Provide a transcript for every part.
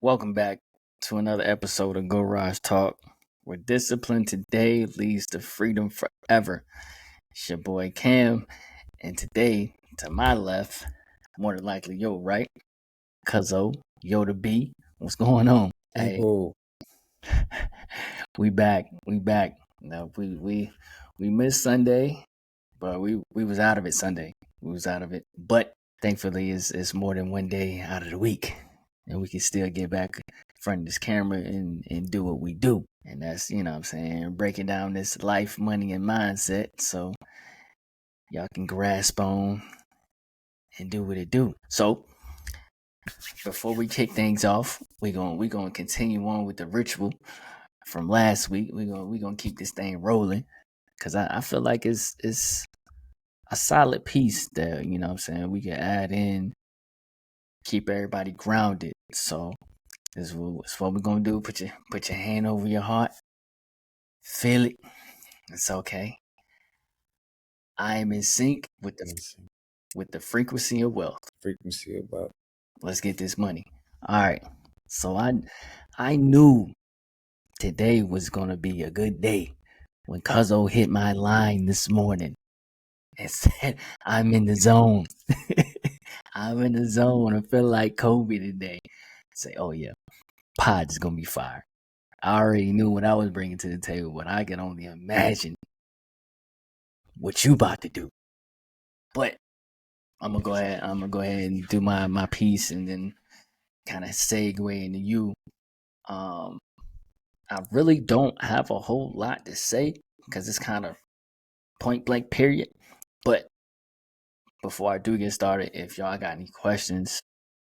Welcome back to another episode of Garage Talk, where discipline today leads to freedom forever. It's your boy Cam, and today, to my left, more than likely your right, Cuzzo, Yoda B. What's going on? Hey, Whoa. we back. We back. No, we missed Sunday, but we was out of it Sunday. We was out of it, but thankfully it's more than one day out of the week, and we can still get back in front of this camera and do what we do. And that's, what I'm saying, breaking down this life, money, and mindset so y'all can grasp on and do what it do. So before we kick things off, we gonna continue on with the ritual from last week. We gonna keep this thing rolling because I feel like it's a solid piece that, what I'm saying, we can add in, keep everybody grounded. So this is what we're gonna do. Put your hand over your heart. Feel it. It's okay. I am in sync with the frequency of wealth. Frequency about Let's get this money. All right. So I knew today was gonna be a good day when Cuzzo hit my line this morning and said, I'm in the zone. I'm in the zone. I feel like Kobe today. Say, oh yeah, pod is gonna be fire. I already knew what I was bringing to the table, but I can only imagine what you about to do. But I'm gonna go ahead. I'm gonna go ahead and do my piece, and then kind of segue into you. Um, I really don't have a whole lot to say because it's kind of point blank period. But before I do get started, if y'all got any questions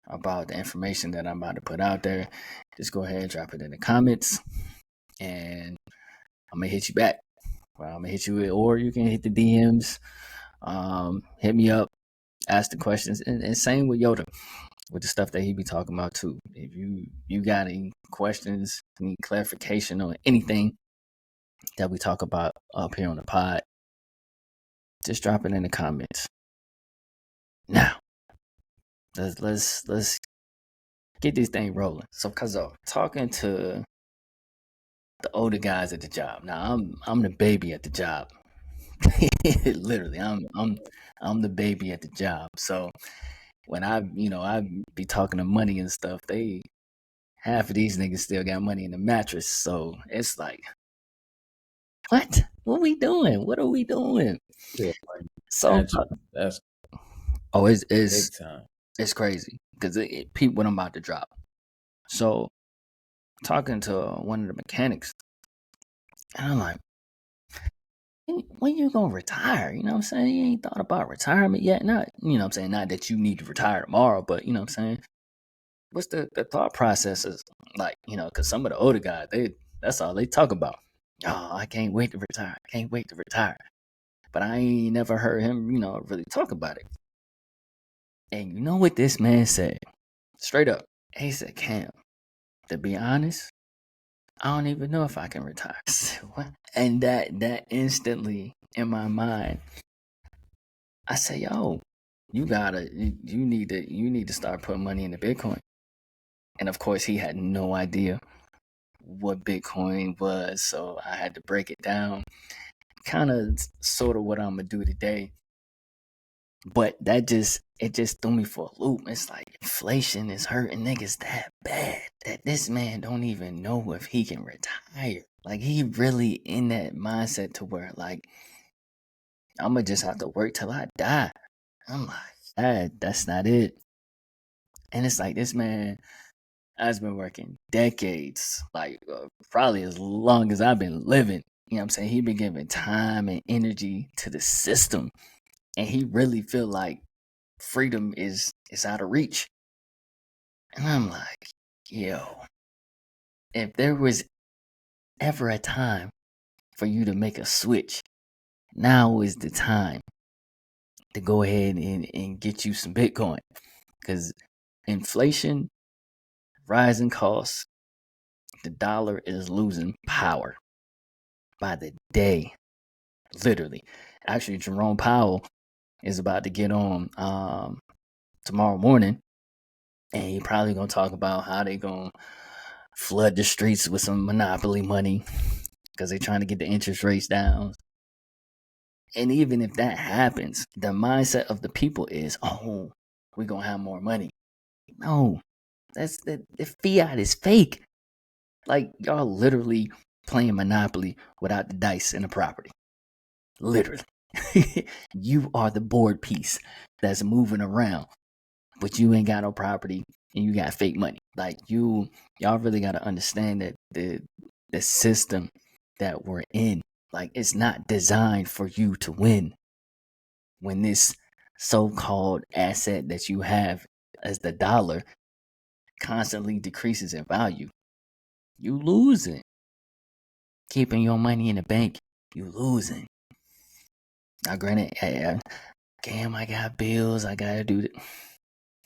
about the information that I'm about to put out there, just go ahead and drop it in the comments, and I'm gonna hit you back. Well, I'm gonna hit you with, or you can hit the DMs. Hit me up, ask the questions, and same with Yoda with the stuff that he be talking about too. If you got any questions, any clarification on anything that we talk about up here on the pod, just drop it in the comments. Now, let's get this thing rolling. So, Cuzzo, talking to the older guys at the job. Now, I'm the baby at the job. Literally, I'm the baby at the job. So when I be talking to money and stuff, they half of these niggas still got money in the mattress. So it's like, what? What we doing? What are we doing? yeah, So that's oh, it's big it's time. it's crazy because peep what I'm about to drop. So talking to one of the mechanics, and I'm like, when you gonna retire? You know what I'm saying? You ain't thought about retirement yet. Not, you know what I'm saying, not that you need to retire tomorrow, but you know what I'm saying? What's the thought processes like, because some of the older guys, that's all they talk about. Oh, I can't wait to retire. I can't wait to retire. But I ain't never heard him, really talk about it. And you know what this man said? Straight up. He said, Cam, to be honest, I don't even know if I can retire. And that instantly in my mind, I say, yo, you need to start putting money into Bitcoin. And of course he had no idea what Bitcoin was, so I had to break it down. Kind of sort of what I'm gonna do today. But it just threw me for a loop. It's like inflation is hurting niggas that bad that this man don't even know if he can retire. Like he really in that mindset to where like I'm gonna just have to work till I die. I'm like, that's not it. And it's like this man has been working decades, like probably as long as I've been living. You know what I'm saying? He been giving time and energy to the system, and he really feel like freedom is out of reach. And I'm like, yo, if there was ever a time for you to make a switch, now is the time to go ahead and get you some Bitcoin. Because inflation, rising costs, the dollar is losing power by the day. Literally. Actually, Jerome Powell is about to get on tomorrow morning And he probably gonna talk about how they gonna flood the streets with some monopoly money because they're trying to get the interest rates down. And even if that happens, the mindset of the people is, oh, we're gonna have more money. No, that's the fiat is fake. Like y'all literally playing Monopoly without the dice and the property. Literally. You are the board piece that's moving around, but you ain't got no property and you got fake money. Like y'all really gotta understand that the system that we're in, like it's not designed for you to win. When this so-called asset that you have as the dollar constantly decreases in value, you losing. Keeping your money in the bank, you losing. Now, granted, Cam, I got bills, I gotta do it.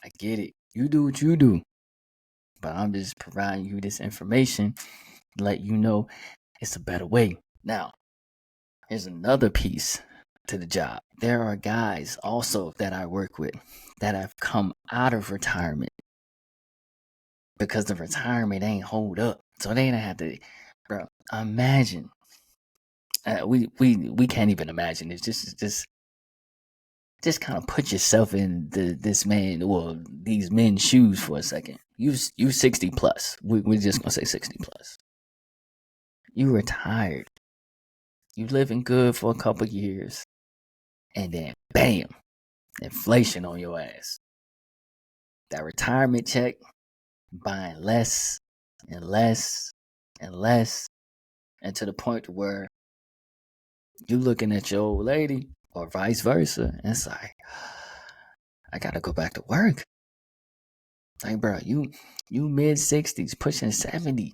I get it. You do what you do. But I'm just providing you this information to let you know it's a better way. Now, here's another piece to the job. There are guys also that I work with that have come out of retirement because the retirement ain't hold up. So they don't have to, bro. Imagine. We can't even imagine. It's just kind of put yourself in this man, well, these men's shoes for a second. You 60 plus. We're just gonna say 60 plus. You retired. You living good for a couple years, and then bam, inflation on your ass. That retirement check, buying less and less and less, and to the point where you looking at your old lady or vice versa, and it's like, I gotta go back to work. Like, bro, you mid 60s, pushing 70,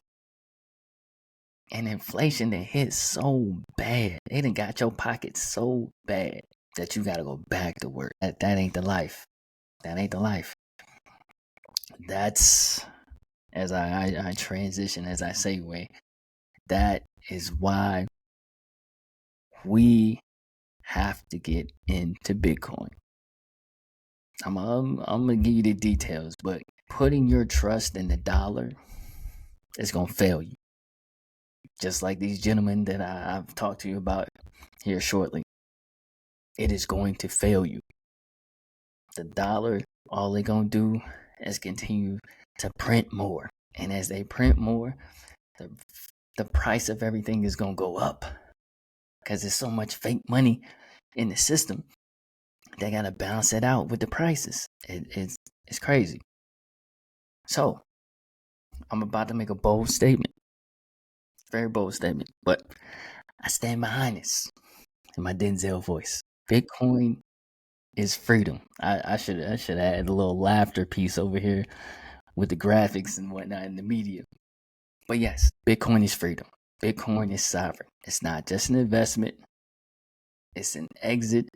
and inflation that hit so bad. They done got your pocket so bad that you gotta go back to work. That ain't the life. That ain't the life. That's as I transition, as I segue. That is why we have to get into Bitcoin. I'm gonna give you the details, but putting your trust in the dollar is gonna fail you. Just like these gentlemen that I've talked to you about here shortly. It is going to fail you. The dollar, all they're gonna do is continue to print more. And as they print more, the price of everything is gonna go up. Because there's so much fake money in the system. They gotta balance it out with the prices. It's crazy. So I'm about to make a bold statement. Very bold statement. But I stand behind this in my Denzel voice. Bitcoin is freedom. I should add a little laughter piece over here with the graphics and whatnot in the media. But yes, Bitcoin is freedom. Bitcoin is sovereign. It's not just an investment. It's an exit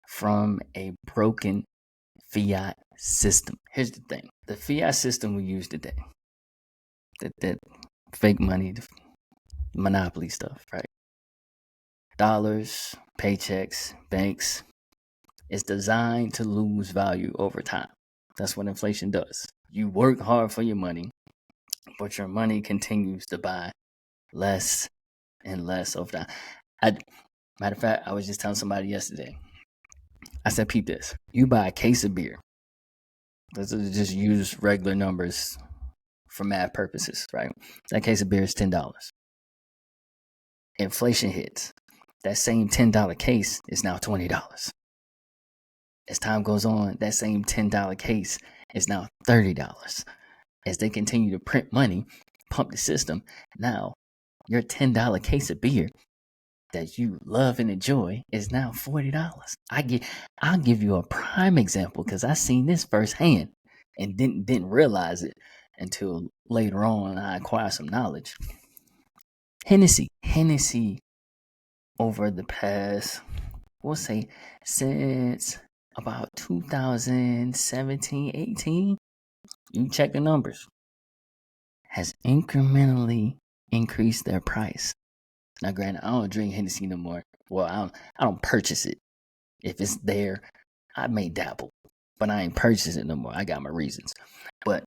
from a broken fiat system. Here's the thing. The fiat system we use today, that fake money, the monopoly stuff, right? Dollars, paychecks, banks, is designed to lose value over time. That's what inflation does. You work hard for your money, but your money continues to buy less and less over time. Matter of fact, I was just telling somebody yesterday. I said, peep this. You buy a case of beer. Let's just use regular numbers for math purposes, right? That case of beer is $10. Inflation hits. That same $10 case is now $20. As time goes on, that same $10 case is now $30. As they continue to print money, pump the system, now your $10 case of beer that you love and enjoy is now $40. I'll give you a prime example because I seen this firsthand and didn't realize it until later on I acquired some knowledge. Hennessy over the past, we'll say since about 2017, 18, you check the numbers, has incrementally increased their price. Now, granted, I don't drink Hennessy no more. Well, I don't purchase it. If it's there, I may dabble, but I ain't purchasing it no more. I got my reasons. But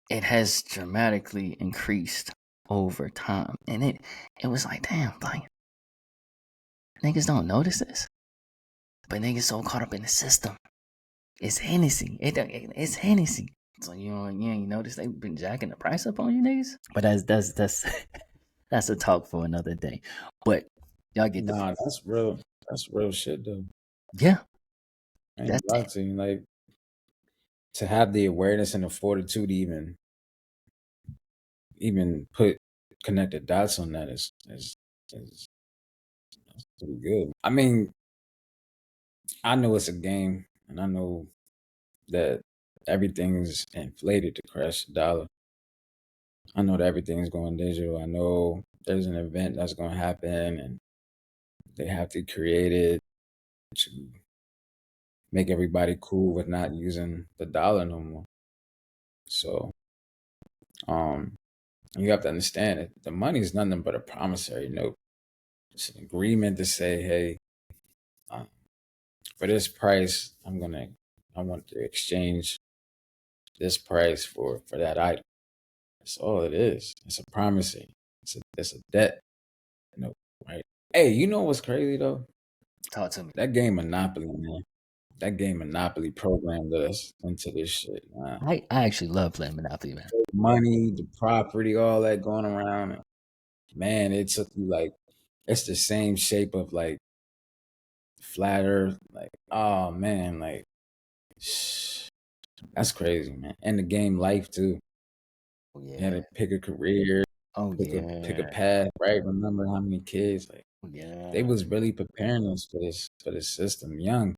it has dramatically increased over time. And it was like, damn, like niggas don't notice this. But niggas so caught up in the system. It's Hennessy. It's Hennessy. So you ain't notice they been jacking the price up on you niggas? But that's that's a talk for another day. But y'all get the Nah, that's real. That's real shit though. yeah. I ain't That's lie to you. Like to have the awareness and the fortitude to even put connected dots on that is pretty good. I mean, I know it's a game, and I know that everything's inflated to crash the dollar. I know that everything's going digital. I know there's an event that's going to happen, and they have to create it to make everybody cool with not using the dollar no more. So, um, you have to understand that the money is nothing but a promissory note. It's an agreement to say, hey, um, for this price, I want to exchange this price for that item. That's all it is. It's a promising. It's a debt note, right? Hey, you know what's crazy though? talk to me. That game Monopoly, man. That game Monopoly programmed us into this shit, man. I actually love playing Monopoly, man. Money, the property, all that going around. Man, it took you like it's the same shape of like flat earth. Like, oh man, like that's crazy, man. And the game life too. Oh You had yeah. to pick a career, Oh pick a yeah. path, right? Remember how many kids like Oh they yeah. was really preparing us for this system young.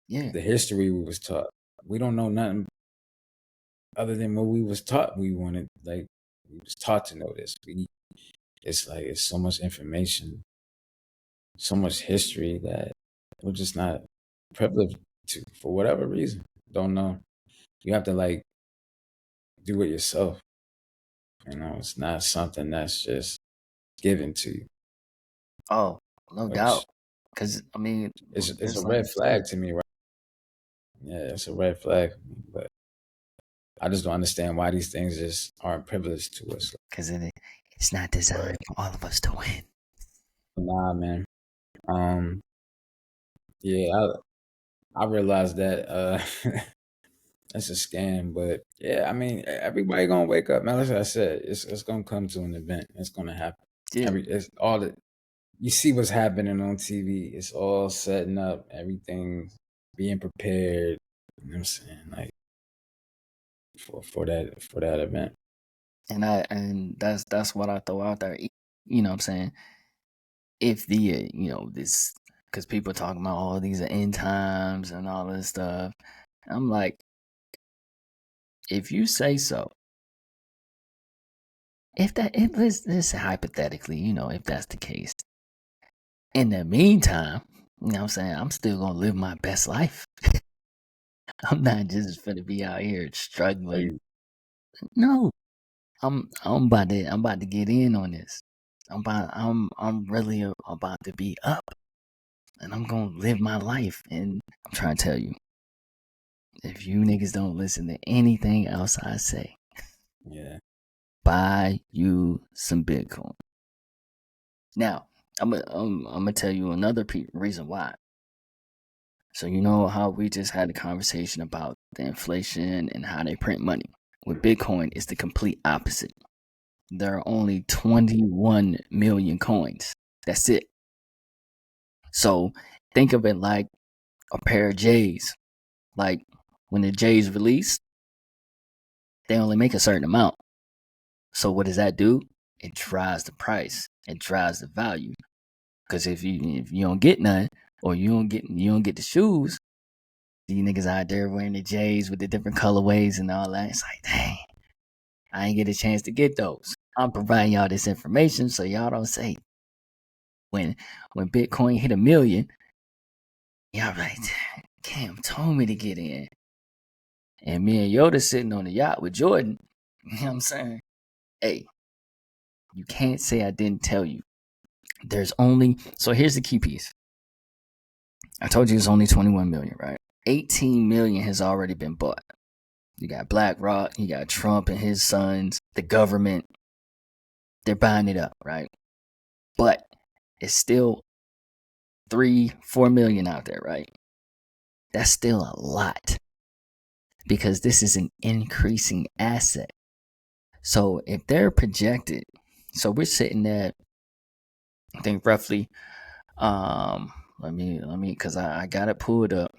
Yeah. The history we was taught. We don't know nothing other than what we was taught. We wanted like we was taught to know this. It's like it's so much information, so much history that we're just not privileged to for whatever reason. Don't know. You have to like do it yourself. You know, it's not something that's just given to you, Oh, no doubt. which Cause I mean, it's a just like red you said, flag to me, right? Yeah, it's a red flag. But I just don't understand why these things just aren't privileged to us. cause it's not designed for all of us to win. Nah, man. Um, yeah, I realized that that's a scam, but yeah, I mean, everybody gonna wake up. Man, like I said, it's gonna come to an event. It's gonna happen. Yeah. It's all that you see what's happening on TV. It's all setting up. Everything being prepared. You know what I'm saying? Like for that event. And that's what I throw out there. You know what I'm saying? If the this, because people talking about all these are end times and all this stuff. I'm like, if you say so, if this hypothetically, if that's the case. In the meantime, you know what I'm saying, I'm still gonna live my best life. I'm not just gonna be out here struggling. Like, No, I'm about to get in on this. I'm really about to be up, and I'm gonna live my life. And I'm trying to tell you, if you niggas don't listen to anything else I say, yeah, buy you some Bitcoin. Now, I'm gonna tell you another reason why. So you know how we just had a conversation about the inflation and how they print money. With Bitcoin, it's the complete opposite. There are only 21 million coins. That's it. So think of it like a pair of J's. Like when the J's release, they only make a certain amount. So what does that do? It drives the price. It drives the value. Because if you don't get none, or you don't get the shoes, these niggas out there wearing the J's with the different colorways and all that. It's like, dang, I ain't get a chance to get those. I'm providing y'all this information so y'all don't say when when Bitcoin hit 1 million, y'all like, Cam told me to get in. And me and Yoda sitting on the yacht with Jordan. You know what I'm saying? Hey, you can't say I didn't tell you. There's only, so here's the key piece. I told you it's only 21 million, right? 18 million has already been bought. You got BlackRock, you got Trump and his sons, the government. They're buying it up, right? But it's still 3, 4 million out there, right? That's still a lot because this is an increasing asset. So if they're projected, so we're sitting at, I think roughly, let me, because I got it pulled up,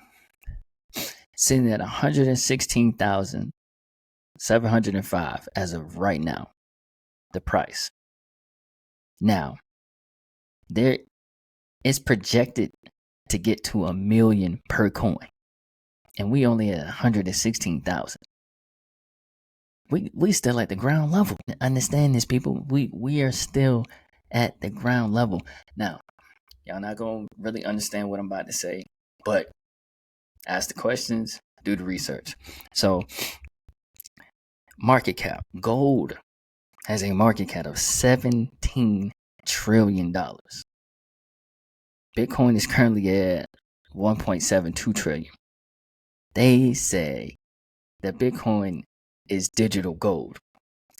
sitting at 116,705 as of right now, the price. Now, there it's projected to get to 1 million per coin, and we only at 116,000. We still at the ground level. Understand this, people. We are still at the ground level. Now, y'all not gonna really understand what I'm about to say, but ask the questions, do the research. So, market cap. Gold has a market cap of $17 trillion. Bitcoin is currently at 1.72 trillion. They say that Bitcoin is digital gold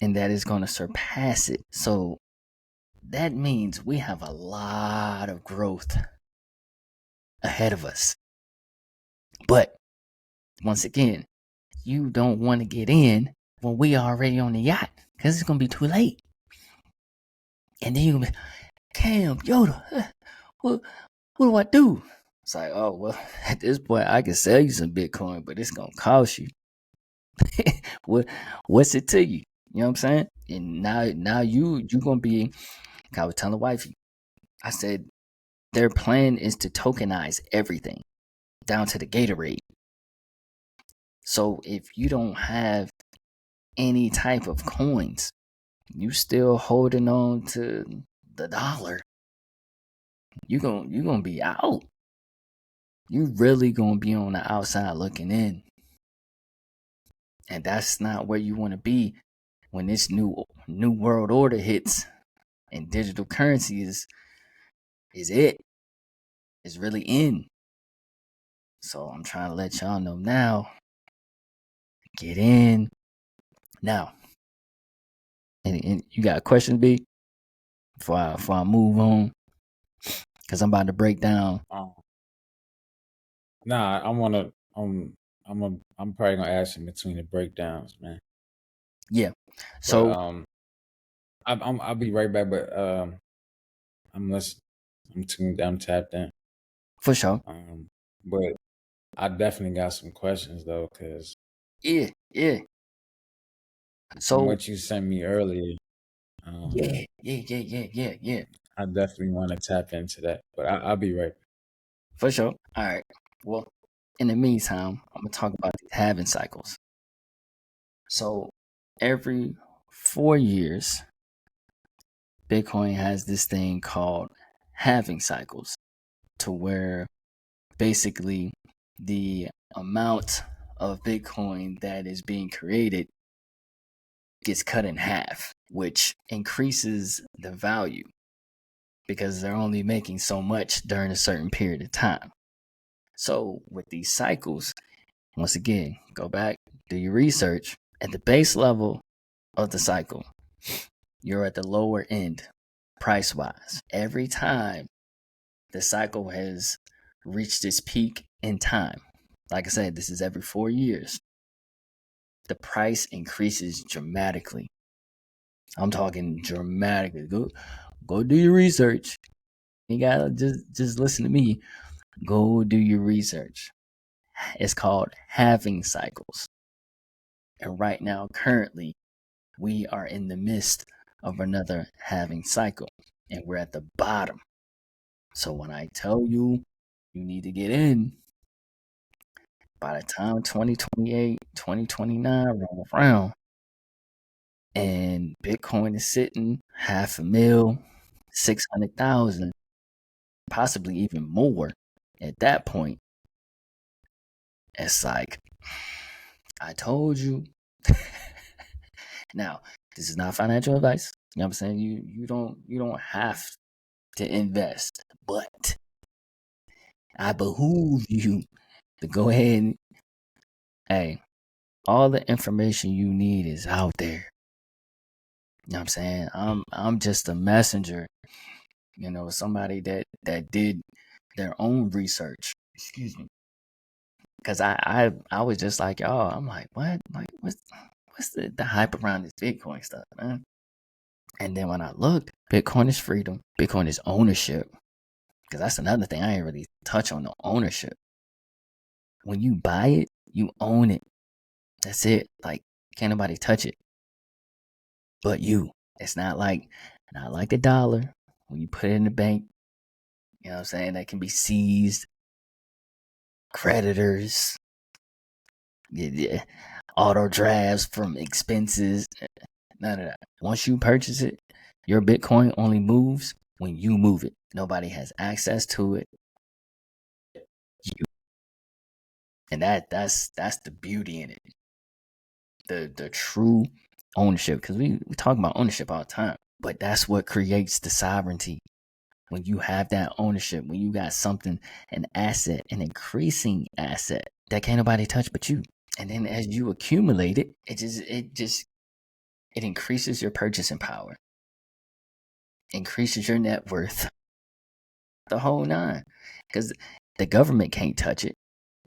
and that is going to surpass it. So that means we have a lot of growth ahead of us. But once again, you don't want to get in when we are already on the yacht because it's going to be too late. And then you're going to be, Cam, Yoda, what do I do? It's like, oh, well, at this point, I can sell you some Bitcoin, but it's going to cost you. What's it to you? You know what I'm saying? And now you gonna be. I was telling the wife, I said their plan is to tokenize everything down to the Gatorade. So if you don't have any type of coins, you still holding on to the dollar. You gonna be out. You really gonna be on the outside looking in, and that's not where you want to be when this new world order hits and digital currency is really in. So I'm trying to let y'all know now. Get in now. And you got a question, B? Before I move on, because I'm about to break down. Nah, I wanna I'm probably gonna ask in between the breakdowns, man. Yeah. But So I'll be right back. But I'm listening. I'm tapped in. for sure. But I definitely got some questions though, because Yeah. from So what you sent me earlier, yeah. I definitely want to tap into that. But I'll be right back. For sure. All right. Well, in the meantime, I'm gonna talk about these halving cycles. So every 4 years, Bitcoin has this thing called halving cycles, to where basically the amount of Bitcoin that is being created gets cut in half, which increases the value because they're only making so much during a certain period of time. So, with these cycles, once again, go back, do your research. At the base level of the cycle, you're at the lower end price wise. Every time the cycle has reached its peak in time, like I said, this is every 4 years, the price increases dramatically. I'm talking dramatically. Go do your research. You gotta just listen to me. Go do your research. It's called halving cycles. And right now, currently, we are in the midst of another halving cycle. And we're at the bottom. So when I tell you you need to get in, by the time 2028, 2029 roll around, and Bitcoin is sitting 500,000, 600,000, possibly even more at that point, it's like, I told you. Now, this is not financial advice. You know what I'm saying? You don't have to invest, but I behoove you to go ahead and, hey, all the information you need is out there. You know what I'm saying? I'm just a messenger, somebody that did their own research. Excuse me. Cause I was just like y'all. I'm like, what? Like what's the hype around this Bitcoin stuff, man? And then when I looked, Bitcoin is freedom. Bitcoin is ownership. Because that's another thing I ain't really touch on, the ownership. When you buy it, you own it. That's it. Like, can't nobody touch it but you. It's not like the dollar. When you put it in the bank, you know what I'm saying? That can be seized. Creditors, yeah, auto drafts from expenses. None of that. Once you purchase it, your Bitcoin only moves when you move it. Nobody has access to it. You. And that's the beauty in it. The true ownership. Because we talk about ownership all the time. But that's what creates the sovereignty. When you have that ownership, when you got something, an asset, an increasing asset that can't nobody touch but you. And then as you accumulate it, it increases your purchasing power, increases your net worth, the whole nine. Because the government can't touch it.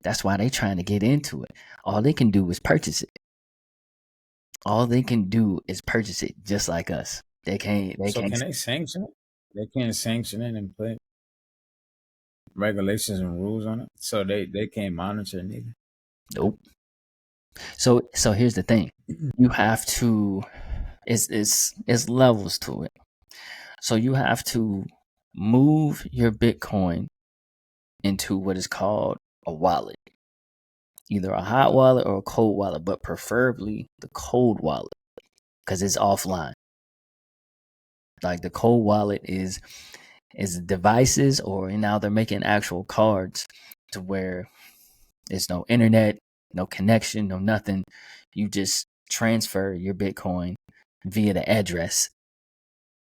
That's why they trying to get into it. All they can do is purchase it. All they can do is purchase it, just like us. They can't. So can they sanction it? They can't sanction it and put regulations and rules on it. So they can't monitor it neither. Nope. So here's the thing. You have to. It's levels to it. So you have to move your Bitcoin into what is called a wallet, either a hot wallet or a cold wallet, but preferably the cold wallet because it's offline. Like the cold wallet is devices, or now they're making actual cards to where there's no internet, no connection, no nothing. You just transfer your Bitcoin via the address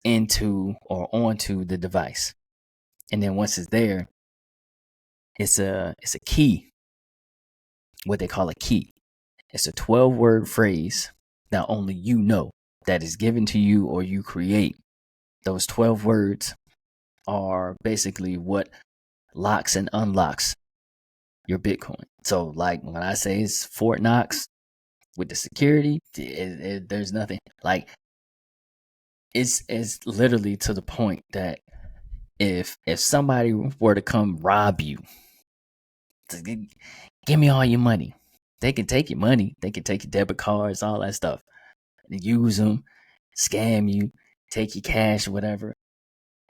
into or onto the device. And then once it's there, it's a key, what they call a key. It's a 12-word phrase that only you know, that is given to you or you create. Those 12 words are basically what locks and unlocks your Bitcoin. So like when I say it's Fort Knox with the security, there's nothing. Like it's literally to the point that if somebody were to come rob you, give me all your money. They can take your money. They can take your debit cards, all that stuff. Use them, scam you, take your cash or whatever.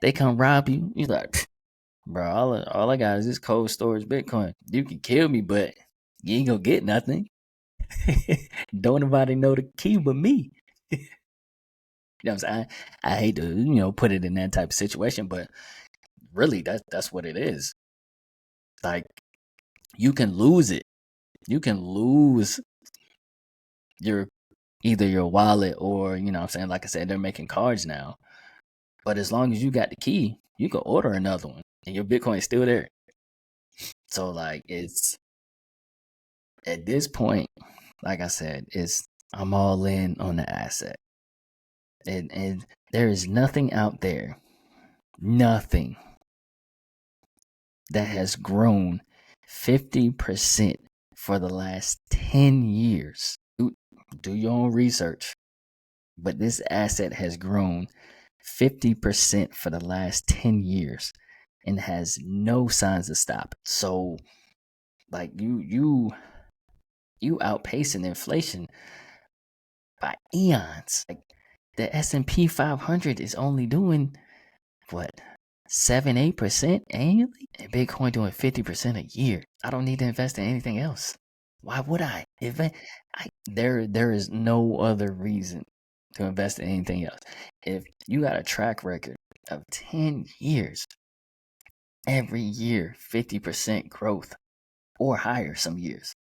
They come rob you. You're like, bro, all I got is this cold storage Bitcoin. You can kill me, but you ain't gonna get nothing. Don't nobody know the key but me. You know what I'm saying? I hate to, put it in that type of situation, but really that's what it is. Like you can lose it. You can lose your either your wallet or, what I'm saying, like I said, they're making cards now. But as long as you got the key, you can order another one and your Bitcoin is still there. So like it's at this point, like I said, I'm all in on the asset. And there is nothing out there, nothing that has grown 50% for the last 10 years. Do your own research. But this asset has grown 50% for the last 10 years and has no signs of stop. So like you outpacing inflation by eons. Like the S&P 500 is only doing what, 7-8% annually, and Bitcoin doing 50% a year. I don't need to invest in anything else. Why would I? There is no other reason to invest in anything else. If you got a track record of 10 years, every year 50% growth or higher some years.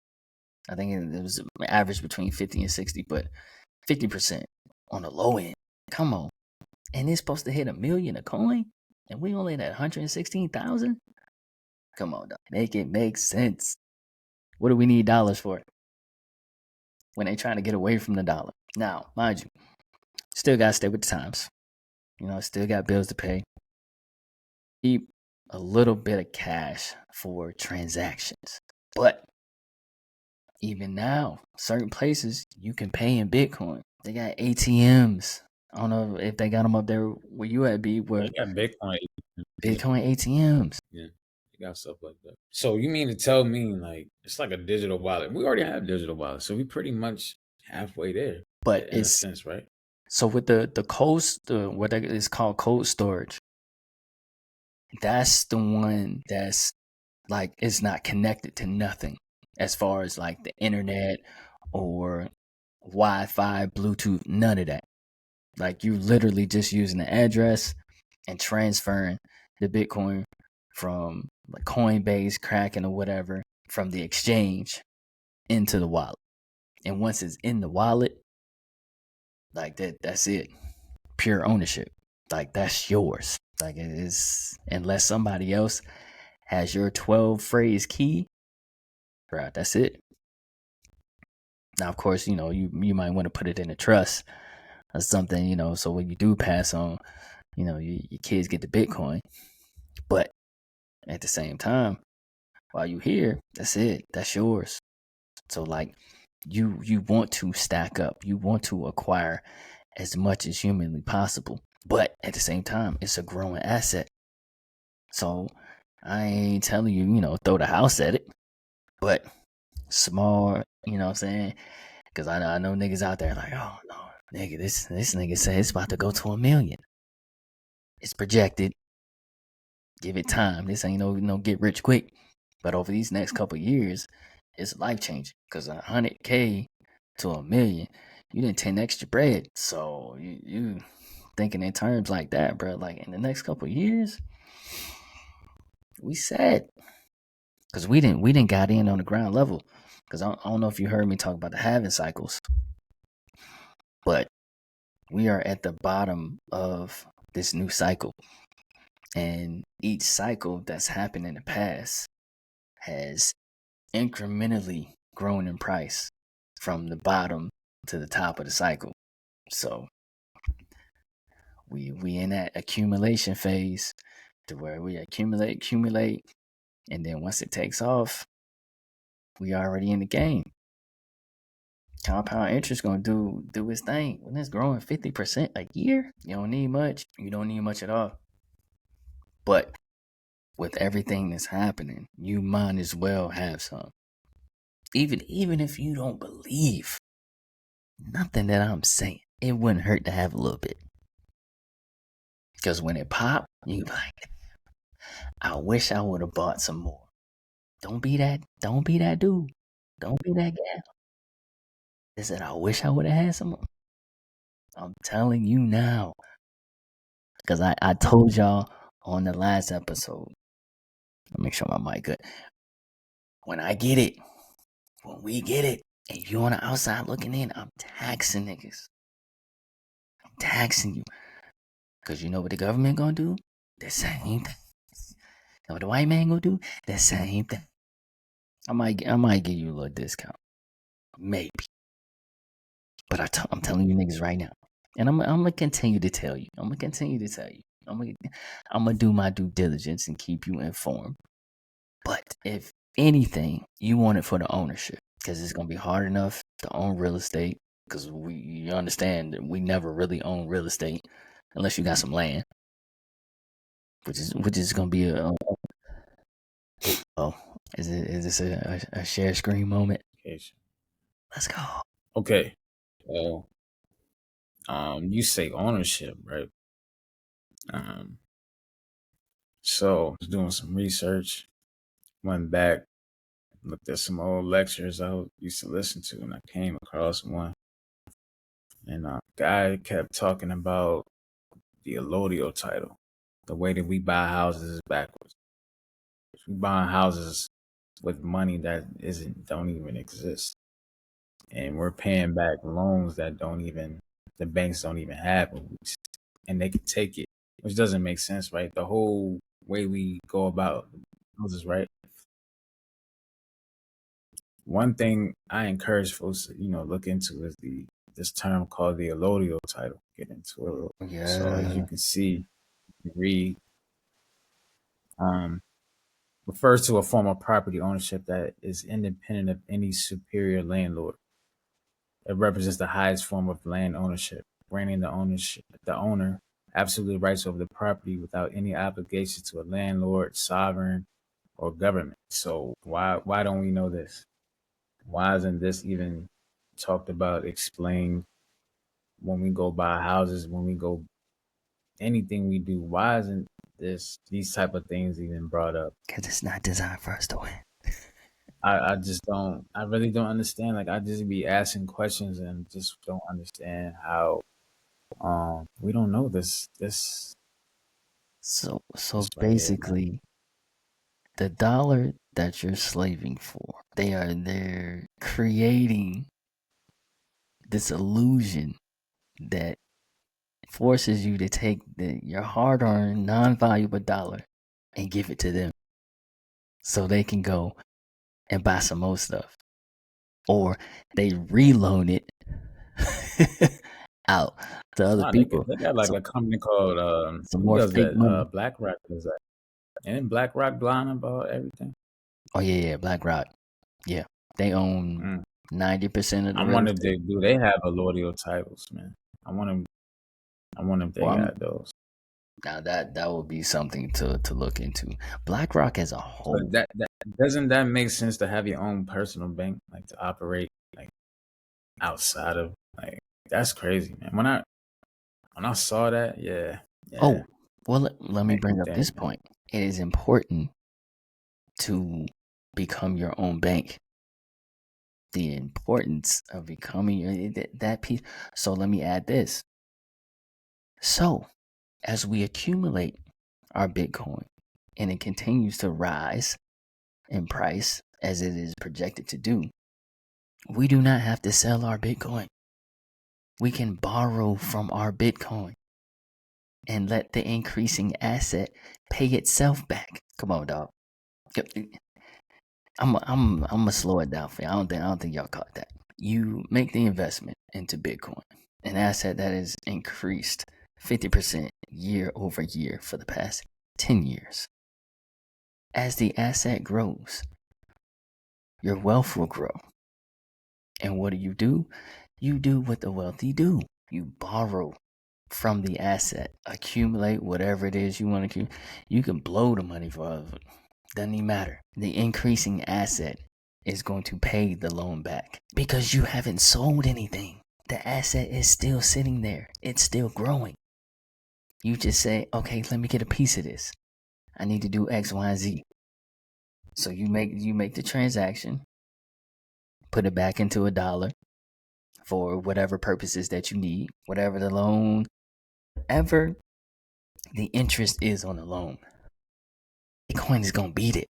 I think it was average between 50 and 60, but 50% on the low end. Come on. And it's supposed to hit $1 million a coin? And we only at 116,000? Come on, dog. Make it make sense. What do we need dollars for? When they trying to get away from the dollar. Now, mind you, still gotta stay with the times. Still got bills to pay. Keep a little bit of cash for transactions. But even now, certain places you can pay in Bitcoin. They got ATMs. I don't know if they got them up there where you at, B, where They got Bitcoin. Bitcoin ATMs. Yeah, they got stuff like that. So you mean to tell me like it's like a digital wallet? We already have digital wallets, so we pretty much halfway there, But in a it's sense, right? so with the what is called cold storage, that's the one that's like it's not connected to nothing as far as like the internet or Wi-Fi, Bluetooth, none of that. Like you literally just using the address and transferring the Bitcoin from like Coinbase, Kraken, or whatever from the exchange into the wallet. And once it's in the wallet, like that's it. Pure ownership. Like that's yours. Like it is unless somebody else has your 12 phrase key, right? That's it. Now, of course, you might want to put it in a trust or something, so when you do pass on, your kids get the Bitcoin. But at the same time, while you here, that's it. That's yours. So like you want to stack up. You want to acquire as much as humanly possible. But at the same time, it's a growing asset. So I ain't telling you, throw the house at it. But small, you know what I'm saying? Because I know niggas out there like, oh no, nigga, this nigga say it's about to go to 1 million. It's projected. Give it time. This ain't no get rich quick. But over these next couple years, it's life changing. Because 100K to 1 million, you didn't 10x your bread. So you thinking in terms like that, bro. Like in the next couple years, we set. Because we didn't got in on the ground level. Because I don't know if you heard me talk about the halving cycles, but we are at the bottom of this new cycle. And each cycle that's happened in the past has incrementally grown in price from the bottom to the top of the cycle. So we in that accumulation phase to where we accumulate, and then once it takes off, we already in the game. Compound interest gonna do its thing. When it's growing 50% a year, you don't need much. You don't need much at all. But with everything that's happening, you might as well have some. Even if you don't believe nothing that I'm saying, it wouldn't hurt to have a little bit. Because when it popped, you be like, I wish I would have bought some more. Don't be that dude. Don't be that gal. They said, I wish I would have had some more. I'm telling you now. Because I told y'all on the last episode. Let me make sure my mic good. When we get it, and you on the outside looking in, I'm taxing niggas. I'm taxing you. Because you know what the government gonna do? The same thing. You know what the white man gonna do? The same thing. I might give you a little discount. Maybe. But I'm telling you niggas right now. And I'm gonna continue to tell you. I'm gonna do my due diligence and keep you informed. But if anything, you want it for the ownership. Because it's gonna be hard enough to own real estate. Because you understand that we never really own real estate unless you got some land. Which is gonna be oh, is this a share screen moment? Okay. Let's go. Okay. Well, you say ownership, right? Um, so I was doing some research, went back, looked at some old lectures I used to listen to, and I came across one. And a guy kept talking about the allodial title, the way that we buy houses is backwards. We buy houses with money that don't even exist, and we're paying back loans that the banks don't even have, and they can take it, which doesn't make sense, right? The whole way we go about houses, right? one thing I encourage folks to, look into is this term called the allodial title. Get into it. So as you Yeah. can see, read um, refers to a form of property ownership that is independent of any superior landlord. It represents the highest form of land ownership, granting the owner absolute rights over the property without any obligation to a landlord, sovereign, or government. So why don't we know this? Why isn't this even talked about, explained when we go buy houses, when we go anything we do? Why isn't these type of things even brought up? Because it's not designed for us to win. I just don't. I really don't understand. Like I just be asking questions and just don't understand how we don't know So this right here, man. basically, the dollar that you're slaving for, they're creating this illusion that forces you to take your hard-earned, non-valuable dollar and give it to them, so they can go and buy some more stuff, or they reloan it out to other Nah, they people. they got like So a company called some who more does fake that? money. BlackRock does that. Ain't BlackRock blind about everything? Oh yeah, BlackRock. Yeah, they own Mm. 90% of the I real wonder if estate. they have allodial titles, man. I wonder I wonder if they Well, got those. now that would be something to look into. BlackRock as a So whole. that doesn't that make sense to have your own personal bank, like to operate like outside of like that's crazy, man. When I saw that, yeah, yeah, Oh, well, let me make me bring up this think, man. point. It is important to become your own bank. The importance of becoming that piece. So let me add this. So as we accumulate our Bitcoin and it continues to rise in price as it is projected to do, we do not have to sell our Bitcoin. We can borrow from our Bitcoin and let the increasing asset pay itself back. Come on, dog. I'm gonna slow it down for you. I don't think y'all caught that. You make the investment into Bitcoin, an asset that has increased 50% year over year for the past 10 years. As the asset grows, your wealth will grow. And what do? You do what the wealthy do. You borrow from the asset, accumulate whatever it is you want to. You can blow the money for it. Doesn't even matter. The increasing asset is going to pay the loan back because you haven't sold anything. The asset is still sitting there. It's still growing. You just say, okay, let me get a piece of this. I need to do X, Y, and Z. So you make the transaction, put it back into a dollar for whatever purposes that you need, whatever the loan, whatever the interest is on the loan. Bitcoin is gonna beat it.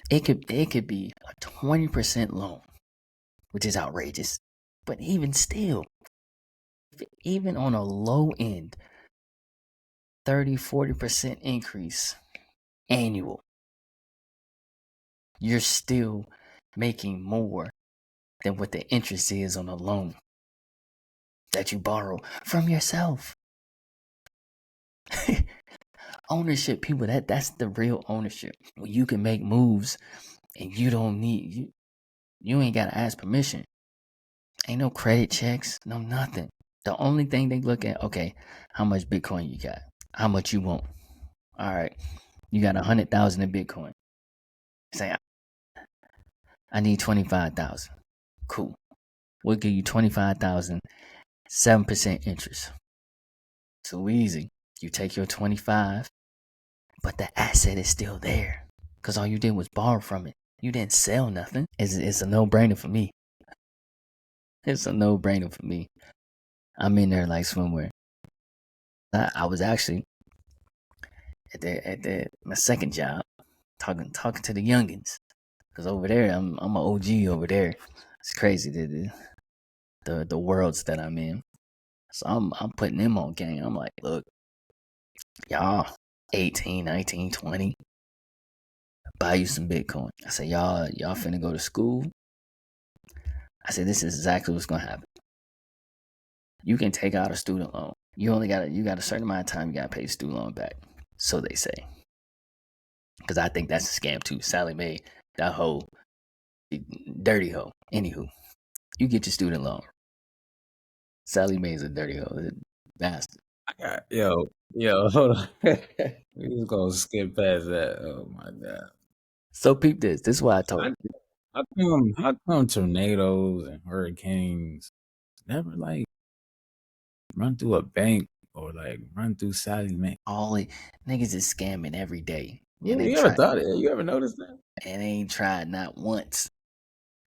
It could be a 20% loan, which is outrageous. But even still, even on a low end, 30-40% increase annual, you're still making more than what the interest is on a loan that you borrow from yourself. Ownership, people, that's the real ownership. When you can make moves and you don't need you ain't gotta ask permission. Ain't no credit checks, no nothing. The only thing they look at, okay, how much Bitcoin you got? How much you want? All right, you got 100,000 in Bitcoin. Say, I need 25,000. Cool. We'll give you 25,000, 7% interest. So easy. You take your 25, but the asset is still there because all you did was borrow from it. You didn't sell nothing. It's a no brainer for me. It's a no brainer for me. I'm in there like swimwear. I was actually at my second job talking to the youngins because over there I'm an OG over there. It's crazy the worlds that I'm in. So I'm putting them on game. I'm like, look, y'all 18, 19, 20. buy you some Bitcoin. I said, y'all finna go to school. I said, this is exactly what's gonna happen. You can take out a student loan. You got a certain amount of time you gotta pay the student loan back. So they say. Because I think that's a scam too. Sally Mae, that whole dirty hoe. Anywho, you get your student loan. Sally Mae's a dirty hoe. Bastard. Hold on. We just gonna skip past that. Oh my god. So peep this. This is what I told How, her. how come tornadoes and hurricanes never like run through a bank or like run through Sally Mae? All it, niggas is scamming every day. Yeah, you ever thought it? You ever noticed that? And they ain't tried not once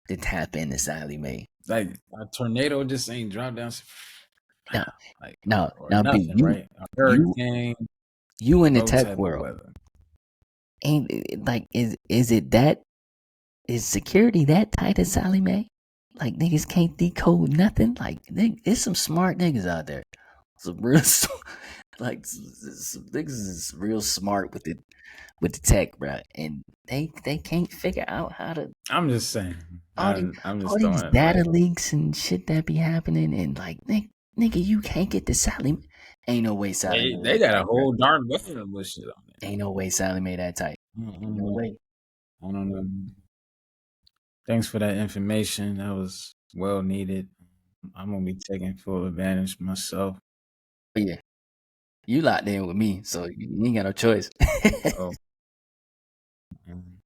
to tap into Sally Mae. Like a tornado just ain't drop down, No, like no, or now B, nothing, right? A hurricane, you in the no tech type of world. weather. Ain't like is it that is security that tight as Sally Mae? Like niggas can't decode nothing. Like there's some smart niggas out there. Some real like some niggas is real smart with the tech, bro, and they can't figure out how to I'm just saying. all these I'm all just these throwing it data like leaks and shit that be happening, and like nigga, you can't get the Sally. Ain't no way Sally Mae they that got a tight, bro. whole dark web of shit on there. Ain't no way Sally Mae that tight. I don't Ain't no know. way. I don't know. Thanks for that information. That was well needed. I'm gonna be taking full advantage myself. But yeah, you locked in with me, so you ain't got no choice. So, um,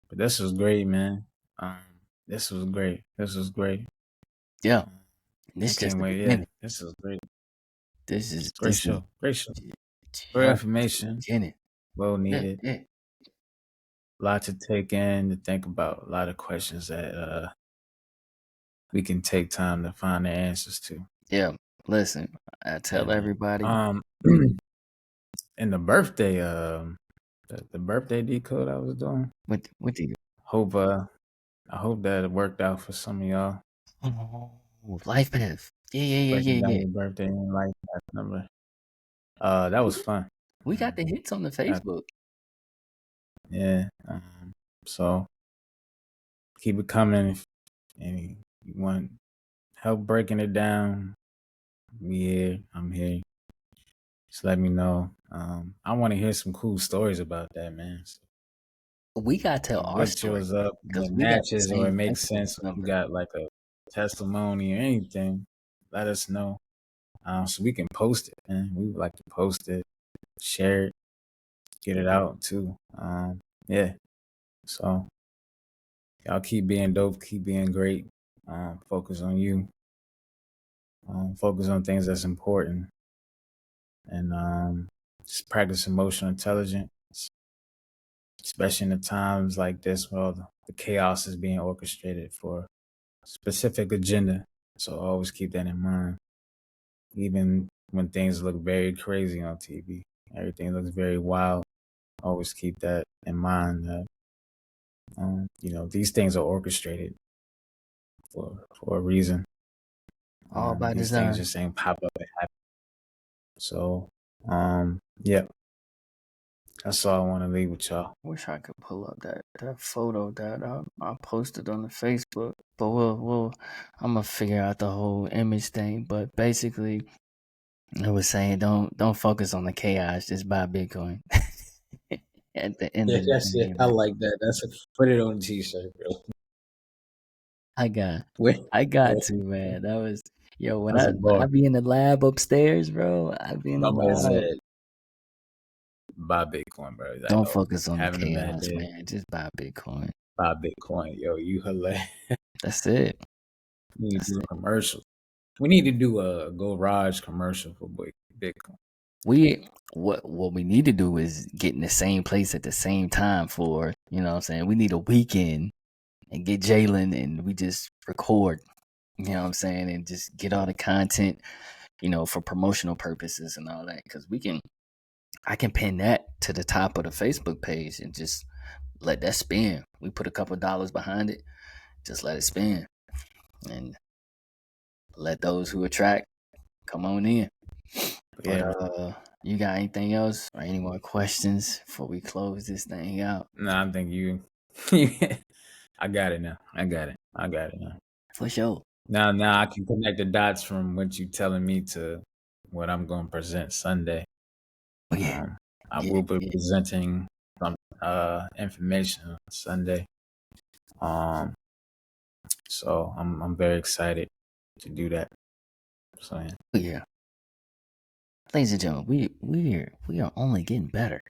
but this was great, man. Um, this was great. This was great. Yeah, I this just can't the wait. Yeah, beginning. this is great. This is Great show. Great show. Great yeah, just the information. beginning. Well Yeah, needed. yeah, A lot to take in, to think about. A lot of questions that we can take time to find the answers to. yeah. Listen, I tell Yeah, man. everybody. And the birthday, the birthday decode I was doing. What do you? Hope I hope that it worked out for some of y'all. Oh, life path. Yeah, yeah, yeah, Breaking yeah, down yeah. your birthday and like that number. That was fun. We got the hits on the Facebook. Yeah. So keep it coming. If any you want help breaking it down, we here. I'm here. Just let me know. I want to hear some cool stories about that, man. So We got to if tell you our looked story yours up and because it we got the matches or it same makes Facebook sense, or you number. got like a testimony or anything, let us know. So we can post it, man. We would like to post it, share it, get it out too. Yeah. So y'all keep being dope, keep being great. Focus on you. Focus on things that's important, and just practice emotional intelligence, especially in the times like this where all the chaos is being orchestrated for a specific agenda. So always keep that in mind, even when things look very crazy on TV. Everything looks very wild. Always keep that in mind that these things are orchestrated for a reason. All by These things design. just ain't pop up and happen. So yeah, that's all I want to leave with y'all. Wish I could pull up that photo that I posted on the Facebook, but I'm gonna figure out the whole image thing. But basically, I was saying don't focus on the chaos, just buy Bitcoin. At the end Yeah, of the that's it. day, I man. like that. Put it on a t-shirt, bro. I got Wait, I got yeah, to, man. That was yo when that's a I bar. be in the lab upstairs, bro. I be in the My man lab. said, "Buy Bitcoin, bro." He's like, Don't "Oh, focus on the having a bad chaos, day, man. Just buy Bitcoin. buy Bitcoin." Yo, you hilarious. That's it. We need to That's do it. a commercial. We need to do a garage commercial for Bitcoin. What we need to do is get in the same place at the same time for, you know what I'm saying? We need a weekend and get Jalen and we just record, you know what I'm saying, and just get all the content, for promotional purposes and all that. Cause I can pin that to the top of the Facebook page and just let that spin. We put a couple dollars behind it, just let it spin and let those who attract come on in. But But yeah, man. You got anything else or any more questions before we close this thing out? No, I think you. I got it now. I got it. I got it now. For sure. Now I can connect the dots from what you telling me to what I'm going to present Sunday. Oh yeah. I Yeah. will be Yeah. presenting some information on Sunday. Um, so I'm very excited to do that. So yeah. Oh, yeah. Ladies and gentlemen, we are only getting better.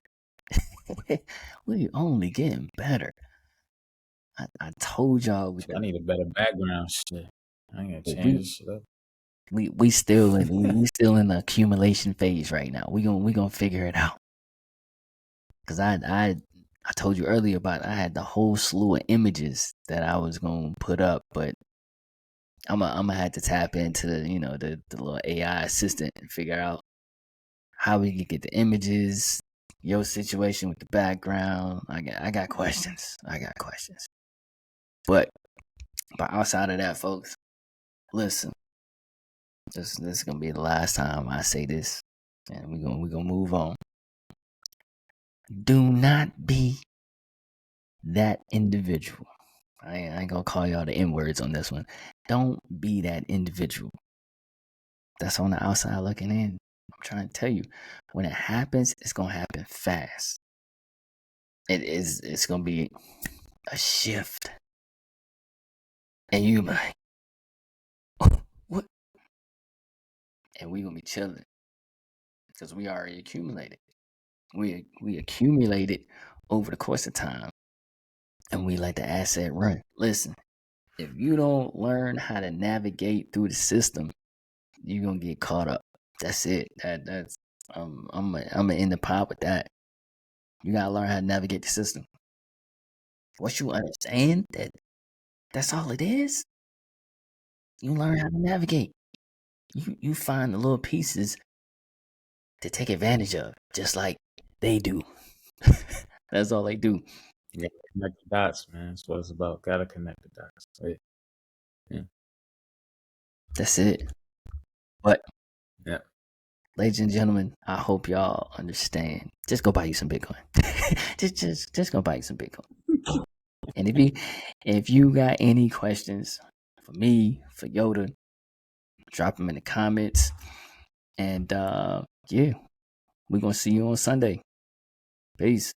We only getting better. I told y'all with So I need a better background shit. I ain't gonna change we this shit up. we still in we still in the accumulation phase right now. We gonna figure it out. Cause I told you earlier about I had the whole slew of images that I was gonna put up, but I'm gonna have to tap into the little AI assistant and figure out how we can get the images, your situation with the background. I got questions. I got questions. But outside of that, folks, listen. This is gonna be the last time I say this, and we gonna move on. Do not be that individual. I ain't gonna call y'all the N words on this one. Don't be that individual that's on the outside looking in. I'm trying to tell you, when it happens, it's gonna happen fast. It's gonna be a shift. And you like, what? And we gonna be chilling. Because we already accumulated. We accumulated over the course of time. And we let the asset run. Listen, if you don't learn how to navigate through the system, you're gonna get caught up. That's it. That's I'm gonna end the pod with that. You gotta learn how to navigate the system. Once you understand that that's all it is, you learn how to navigate. You find the little pieces to take advantage of, just like they do. That's all they do. You gotta connect the dots, man. That's what it's about. Gotta connect the dots. So, yeah. That's it. But Yeah. ladies and gentlemen, I hope y'all understand. Just go buy you some Bitcoin. just go buy you some Bitcoin. And if you got any questions for me, for Yoda, drop them in the comments. And yeah, we're gonna see you on Sunday. Peace.